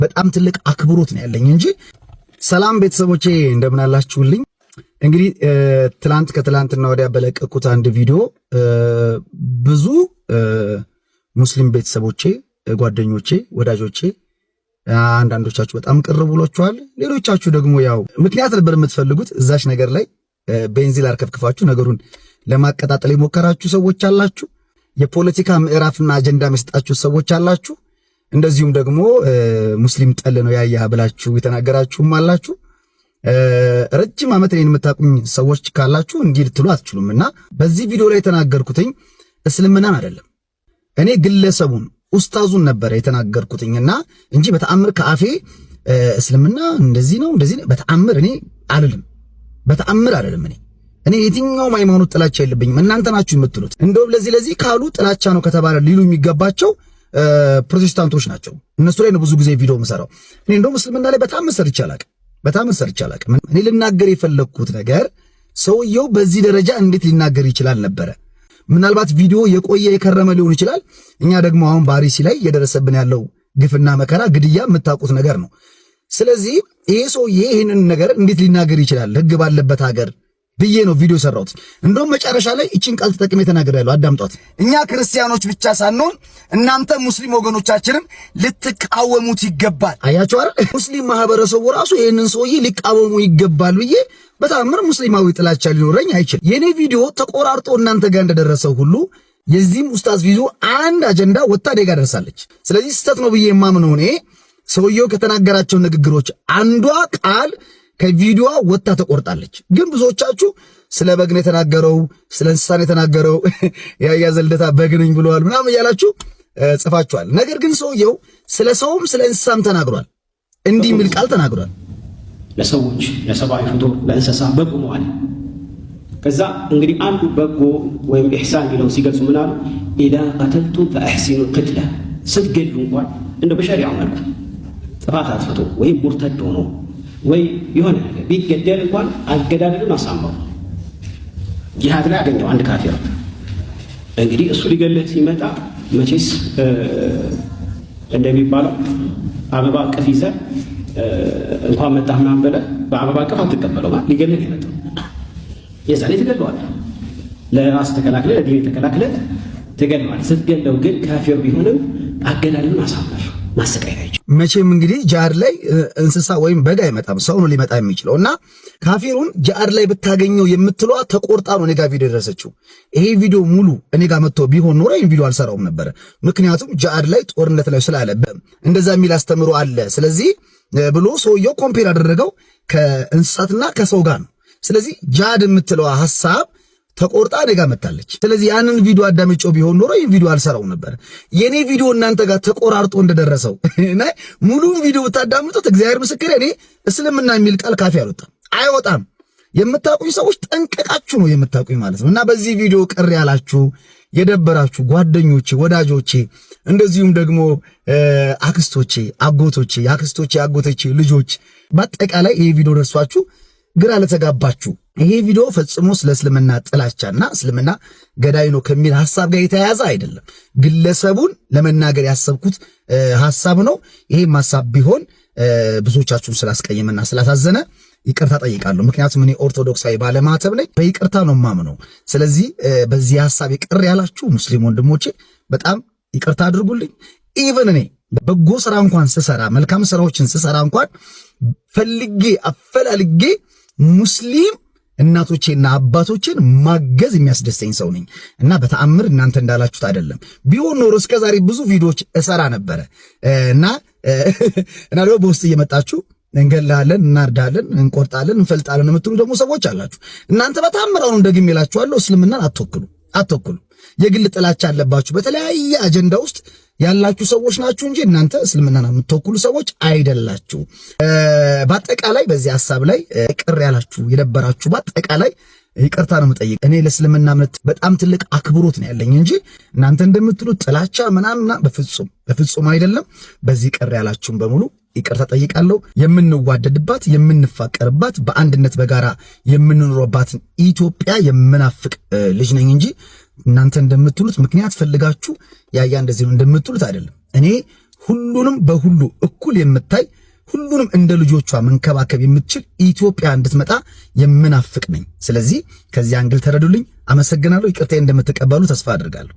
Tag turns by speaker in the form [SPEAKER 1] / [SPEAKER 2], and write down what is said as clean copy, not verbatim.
[SPEAKER 1] በጣም ትልቅ አክብሮት ነው ያለኝ እንጂ። ሰላም ቤተሰቦቼ እንደምን አላችሁልኝ? እንግዲህ ከትላንትና ወዲያ በለቀቁት አንድ ቪዲዮ ብዙ ሙስሊም ቤተሰቦቼ፣ ጓደኞቼ፣ ወዳጆቼ አንዳንዶቻችሁ በጣም ቅር ብሏችኋል። ሌሎቻችሁ ደግሞ ያው ምክንያት ነበር የምትፈልጉት እዛች ነገር ላይ ቤንዚን አርከፍክፋችሁ ነገሩን ለማቀጣጠል የሞከራችሁ ሰዎች አላችሁ። የፖለቲካ ምዕራፍና አጀንዳ መስጣችሁ ሰዎች አላችሁ። እንደዚሁም ደግሞ ሙስሊም ጠል ነው ያያ ብላችሁ የተናገራችሁም አላችሁ። ረጅም ዓመት እኔን የምታቁኝ ሰዎች ካላችሁ እንዲህ ልትሉ አትችሉምና በዚህ ቪዲዮ ላይ የተናገርኩትኝ እስልምናን አይደለም፣ እኔ ግለሰቡን ኡስታዙን ነበር የተናገርኩትኝና እንጂ በተአምር ከአፌ እስልምና እንደዚህ ነው በተአምር እኔ አልልም። በተአምር አይደለም። እኔ የትኛውም ሃይማኖት ጥላቻ የለብኝም። እናንተ ናችሁ የምትሉት። እንደውም ለዚህ ካሉ ጥላቻ ነው ከተባለ ሊሉ የሚገባቸው ፕሮቴስታንቶች ናቸው። እነሱ ላይ ነው ብዙ ጊዜ ቪዲዮ የምሰራው። እኔ እንደውም እስልምና ላይ በጣም ሰርቼ አላቅም። እኔ ልናገር የፈለግኩት ነገር ሰውየው በዚህ ደረጃ እንዴት ሊናገር ይችላል ነበረ። ምናልባት ቪዲዮ የቆየ የከረመ ሊሆን ይችላል። እኛ ደግሞ አሁን በአርሲ ላይ እየደረሰብን ያለው ግፍና መከራ፣ ግድያ የምታውቁት ነገር ነው። ስለዚህ ይሄ ሰውዬ ይህንን ነገር እንዴት ሊናገር ይችላል ህግ ባለበት ሀገር ብዬ ነው ቪዲዮ ሰራሁት። እንደውም መጨረሻ ላይ እቺን ቃል ተጠቅሜ ተናግሬያለሁ። አዳምጧት። እኛ ክርስቲያኖች ብቻ ሳንሆን እናንተ ሙስሊም ወገኖቻችንም ልትቃወሙት ይገባል። አያችሁ አይደል? ሙስሊም ማህበረሰቡ ራሱ ይህንን ሰውዬ ሊቃወሙ ይገባል ብዬ በታምር ሙስሊማዊ ጥላቻ ሊኖረኝ አይችልም። የኔ ቪዲዮ ተቆራርጦ እናንተ ጋር እንደደረሰው ሁሉ የዚህም ኡስታዝ ቪዲዮ አንድ አጀንዳ ወጣ ደጋ ደርሳለች። ስለዚህ ስህተት ነው ብዬ የማምነው እኔ ሰውየው ከተናገራቸው ንግግሮች አንዷ ቃል ከቪዲዮ ወጣ ተቆርጣለች። ግን ብዙዎቻችሁ ስለ በግ ነው የተናገረው፣ ስለ እንስሳ ነው የተናገረው፣ ያያ ዘልደታ በግ ነኝ ብለዋል ምናምን እያላችሁ ጽፋችኋል። ነገር ግን ሰውየው ስለ ሰውም ስለ እንስሳም ተናግሯል። እንዲህ የሚል ቃል ተናግሯል።
[SPEAKER 2] ለሰዎች ለሰብአዊ ፍጡር ለእንስሳ በጎ መዋል። ከዛ እንግዲህ አንዱ በጎ ወይም ኢሕሳን ቢለው ሲገልጹ ምን አሉ? ኢዛ ቀተልቱ ፈአሕሲኑ ልቅትለ፣ ስትገሉ እንኳን እንደ በሸሪዓው መልኩ ጥፋት አጥፍቶ ወይም ሙርተድ ሆኖ ወይ የሆነ ነገር ቢገደል እንኳን አገዳደሉን አሳምረው። ጂሃድ ላይ አገኘው አንድ ካፊር እንግዲህ እሱ ሊገልህ ሲመጣ መቼስ እንደሚባለው አበባ ቅፍ ይዘህ እንኳን መጣህ ምናምን ብለህ በአበባ ቅፍ አትቀበለው። ማለት ሊገልህ ይመጣው የዛኔ ትገለዋለህ። ለራስ ተከላክለህ ለዲን ተከላክለህ ትገለዋለህ። ስትገለው ግን ካፊር ቢሆንም አገዳደሉን አሳምረው ማሰቃየት አይችልም።
[SPEAKER 1] መቼም እንግዲህ ጃር ላይ እንስሳ ወይም በግ አይመጣም፣ ሰው ነው ሊመጣ የሚችለው። እና ካፊሩን ጃር ላይ ብታገኘው የምትለዋ ተቆርጣ ነው እኔ ጋር ቪዲዮ ደረሰችው። ይሄ ቪዲዮ ሙሉ እኔ ጋር መጥቶ ቢሆን ኖሮ ይሄን ቪዲዮ አልሰራውም ነበረ። ምክንያቱም ጃር ላይ ጦርነት ላይ ስላለ እንደዛ የሚል አስተምሮ አለ። ስለዚህ ብሎ ሰውየው ኮምፔር ያደረገው ከእንስሳትና ከሰው ጋር ነው። ስለዚህ ጃድ የምትለዋ ሐሳብ ተቆርጣ እኔ ጋር መጣለች። ስለዚህ ያንን ቪዲዮ አዳምጬው ቢሆን ኖሮ ይሄን ቪዲዮ አልሰራው ነበር። የኔ ቪዲዮ እናንተ ጋር ተቆራርጦ እንደደረሰው እና ሙሉን ቪዲዮ ብታዳምጡት እግዚአብሔር ምስክሬ እኔ እስልምና የሚል ቃል ካፌ አይወጣም። የምታውቁኝ ሰዎች ጠንቀቃችሁ ነው የምታውቁኝ ማለት ነው። እና በዚህ ቪዲዮ ቅር ያላችሁ የደበራችሁ ጓደኞቼ፣ ወዳጆቼ እንደዚሁም ደግሞ አክስቶቼ፣ አጎቶቼ፣ የአክስቶቼ አጎቶቼ ልጆች በአጠቃላይ ይሄ ቪዲዮ ደርሷችሁ ግራ ለተጋባችሁ ይሄ ቪዲዮ ፈጽሞ ስለ እስልምና ጥላቻና እስልምና ገዳይ ነው ከሚል ሐሳብ ጋር የተያያዘ አይደለም። ግለሰቡን ለመናገር ያሰብኩት ሐሳብ ነው። ይሄም ሐሳብ ቢሆን ብዙዎቻችሁን ስላስቀየመና ስላሳዘነ ይቅርታ ጠይቃለሁ። ምክንያቱም እኔ ኦርቶዶክሳዊ ባለማተብ ነኝ፣ በይቅርታ ነው የማምነው። ስለዚህ በዚህ ሐሳብ ይቅር ያላችሁ ሙስሊም ወንድሞቼ በጣም ይቅርታ አድርጉልኝ። ኢቭን እኔ በጎ ስራ እንኳን ስሰራ፣ መልካም ስራዎችን ስሰራ እንኳን ፈልጌ አፈላልጌ ሙስሊም እናቶቼና አባቶችን ማገዝ የሚያስደስተኝ ሰው ነኝ እና በተአምር እናንተ እንዳላችሁት አይደለም። ቢሆን ኖሮ እስከዛሬ ብዙ ቪዲዮዎች እሰራ ነበረ እና ደግሞ በውስጥ እየመጣችሁ እንገላለን፣ እናርዳለን፣ እንቆርጣለን፣ እንፈልጣለን የምትሉ ደግሞ ሰዎች አላችሁ። እናንተ በተአምር አሁን ደግሜ እላችኋለሁ እስልምናን አትወክሉ። የግል ጥላቻ አለባችሁ በተለያየ አጀንዳ ውስጥ ያላችሁ ሰዎች ናችሁ እንጂ እናንተ እስልምናን የምትወክሉ ሰዎች አይደላችሁ። በአጠቃላይ በዚህ ሐሳብ ላይ ቅር ያላችሁ የደበራችሁ በአጠቃላይ ይቅርታ ነው የምጠይቅ። እኔ ለእስልምና እምነት በጣም ትልቅ አክብሮት ነው ያለኝ እንጂ እናንተ እንደምትሉት ጥላቻ ምናምን በፍጹም አይደለም። በዚህ ቅር ያላችሁም በሙሉ ይቅርታ ጠይቃለሁ። የምንዋደድባት የምንፋቀርባት በአንድነት በጋራ የምንኖርባትን ኢትዮጵያ የምናፍቅ ልጅ ነኝ እንጂ እናንተ እንደምትሉት ምክንያት ፈልጋችሁ ያያ እንደዚህ ነው እንደምትሉት አይደለም። እኔ ሁሉንም በሁሉ እኩል የምታይ ሁሉንም እንደ ልጆቿ መንከባከብ የምትችል ኢትዮጵያ እንድትመጣ የምናፍቅ ነኝ። ስለዚህ ከዚህ አንግል ተረዱልኝ። አመሰግናለሁ። ይቅርታ እንደምትቀበሉ ተስፋ አድርጋለሁ።